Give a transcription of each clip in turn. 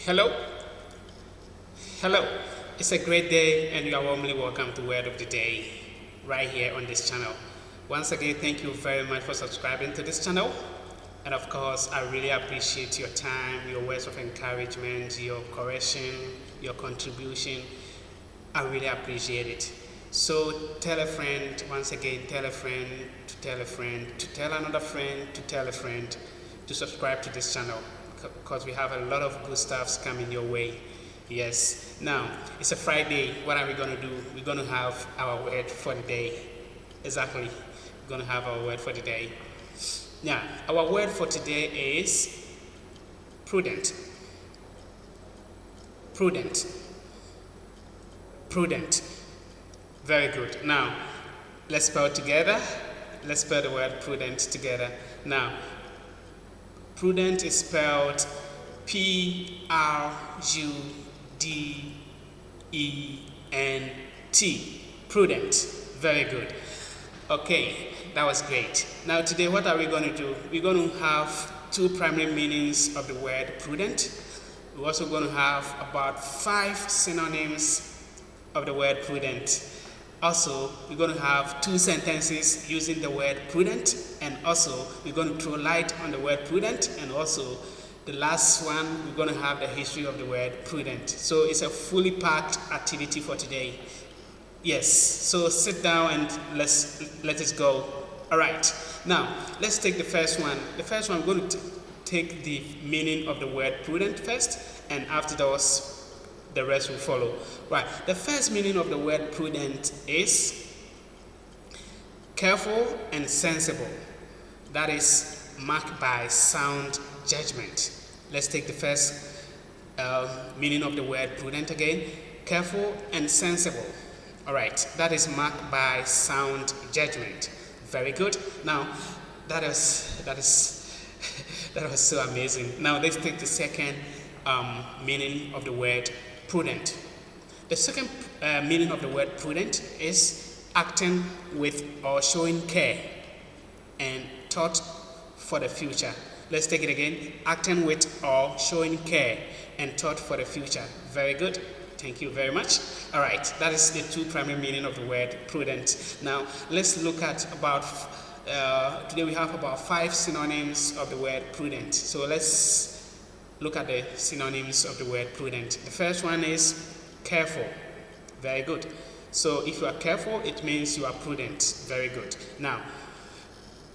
Hello, hello. It's a great day, and you are warmly welcome to Word of the Day right here on this channel. Once again, thank you very much for subscribing to this channel. And of course, I really appreciate your time, your words of encouragement, your correction, your contribution. I really appreciate it. So tell a friend, once again, tell a friend, to tell a friend, to tell another friend, to tell a friend to subscribe to this channel, because we have a lot of good stuffs coming your way. Yes. Now, it's a Friday. What are we going to do? We're going to have our word for the day. Exactly. We're going to have our word for the day. Now, our word for today is prudent. Prudent. Prudent. Very good. Now, let's spell it together. Let's spell the word prudent together. Now, prudent is spelled P-R-U-D-E-N-T. Prudent. Very good. Okay, that was great. Now today, what are we going to do? We're going to have two primary meanings of the word prudent. We're also going to have about 5 synonyms of the word prudent. Also, we're going to have 2 sentences using the word prudent, and also we're going to throw light on the word prudent, and also the last one, we're going to have the history of the word prudent. So it's a fully packed activity for today. Yes, so sit down and let us go. All right, now let's take the first one. The first one, we're going to take the meaning of the word prudent first, and after those, the rest will follow. Right, the first meaning of the word prudent is careful and sensible. That is marked by sound judgment. Let's take the first meaning of the word prudent again. Careful and sensible. All right, that is marked by sound judgment. Very good. Now, that was so amazing. Now let's take the second meaning of the word prudent. The second meaning of the word prudent is acting with or showing care and thought for the future. Let's take it again. Acting with or showing care and thought for the future. Very good. Thank you very much. All right, that is the 2 primary meaning of the word prudent. Now, let's look at about, today we have about 5 synonyms of the word prudent. So let's look at the synonyms of the word prudent. The first one is careful. Very good. So if you are careful, it means you are prudent. Very good. Now,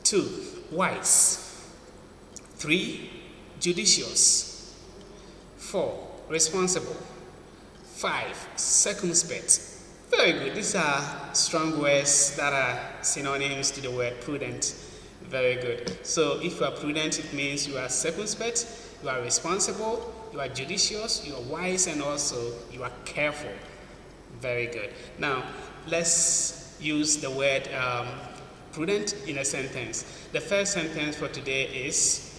2, wise. 3, judicious. 4, responsible. 5, circumspect. Very good. These are strong words that are synonyms to the word prudent. Very good. So if you are prudent, it means you are circumspect, you are responsible, you are judicious, you are wise, and also you are careful. Very good. Now, let's use the word prudent in a sentence. The first sentence for today is,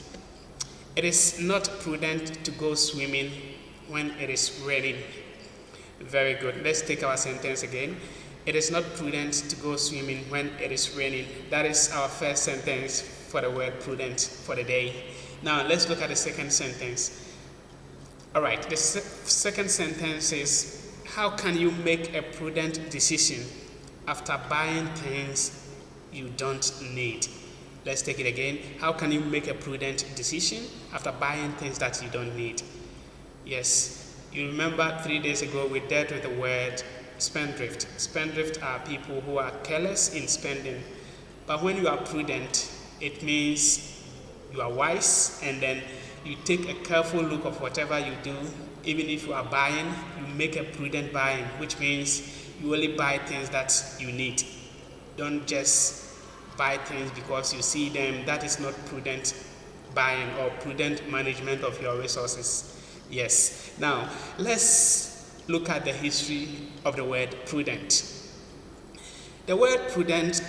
it is not prudent to go swimming when it is raining. Very good. Let's take our sentence again. It is not prudent to go swimming when it is raining. That is our first sentence for the word prudent for the day. Now, let's look at the second sentence. All right, the second sentence is, how can you make a prudent decision after buying things you don't need? Let's take it again. How can you make a prudent decision after buying things that you don't need? Yes, you remember 3 days ago we dealt with the word spendthrift. Spendthrift are people who are careless in spending. But when you are prudent, it means you are wise, and then you take a careful look of whatever you do. Even if you are buying, you make a prudent buying, which means you only buy things that you need. Don't just buy things because you see them. That is not prudent buying or prudent management of your resources. Yes. Now, let's look at the history of the word prudent. The word prudent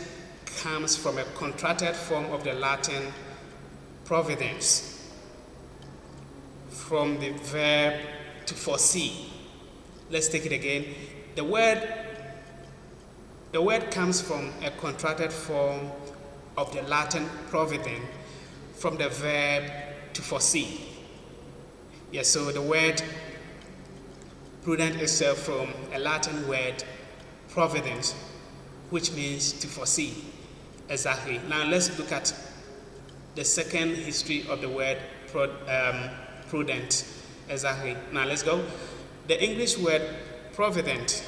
comes from a contracted form of the Latin providence, from the verb to foresee. Let's take it again. The word comes from a contracted form of the Latin provident, from the verb to foresee. Yes, so the word prudent itself from a Latin word providence, which means to foresee. Exactly. Now let's look at the second history of the word prudent. Exactly. Now let's go. The English word provident,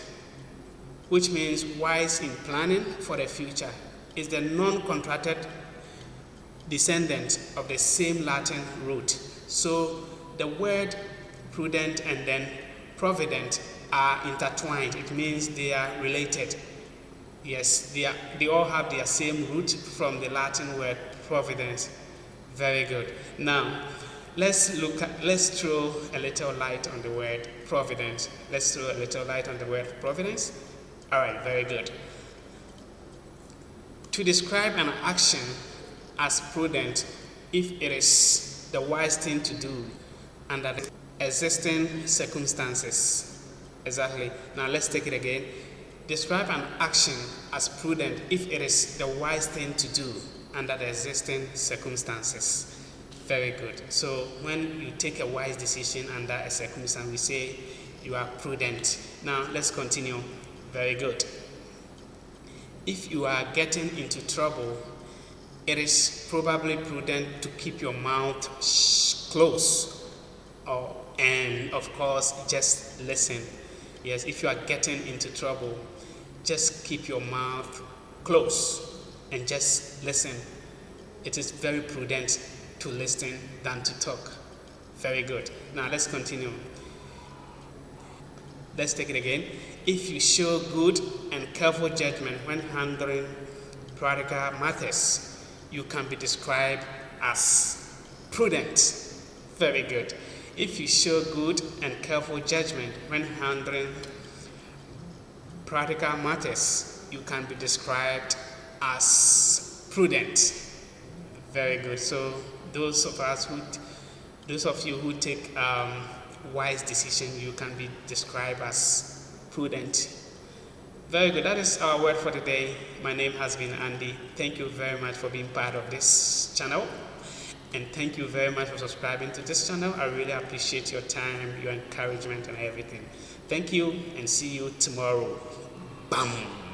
which means wise in planning for the future, is the non-contracted descendant of the same Latin root. So the word prudent and then provident are intertwined. It means they are related. Yes, they all have their same root from the Latin word providence. Very good. Now, let's throw a little light on the word providence. Let's throw a little light on the word providence. All right, very good. To describe an action as prudent if it is the wise thing to do under the existing circumstances. Exactly. Now let's take it again. Describe an action as prudent if it is the wise thing to do under the existing circumstances. Very good. So when you take a wise decision under a circumstance, we say you are prudent. Now let's continue. Very good. If you are getting into trouble, it is probably prudent to keep your mouth closed, and of course just listen. Yes, if you are getting into trouble, just keep your mouth closed and just listen. It is very prudent to listen than to talk. Very good. Now let's continue. Let's take it again. If you show good and careful judgment when handling practical matters, you can be described as prudent. Very good. If you show good and careful judgment when handling practical matters, you can be described as prudent. Very good. So those of you who take wise decision, you can be described as prudent. Very good. That is our word for today. My name has been Andy. Thank you very much for being part of this channel. And thank you very much for subscribing to this channel. I really appreciate your time, your encouragement, and everything. Thank you, and see you tomorrow. Bam!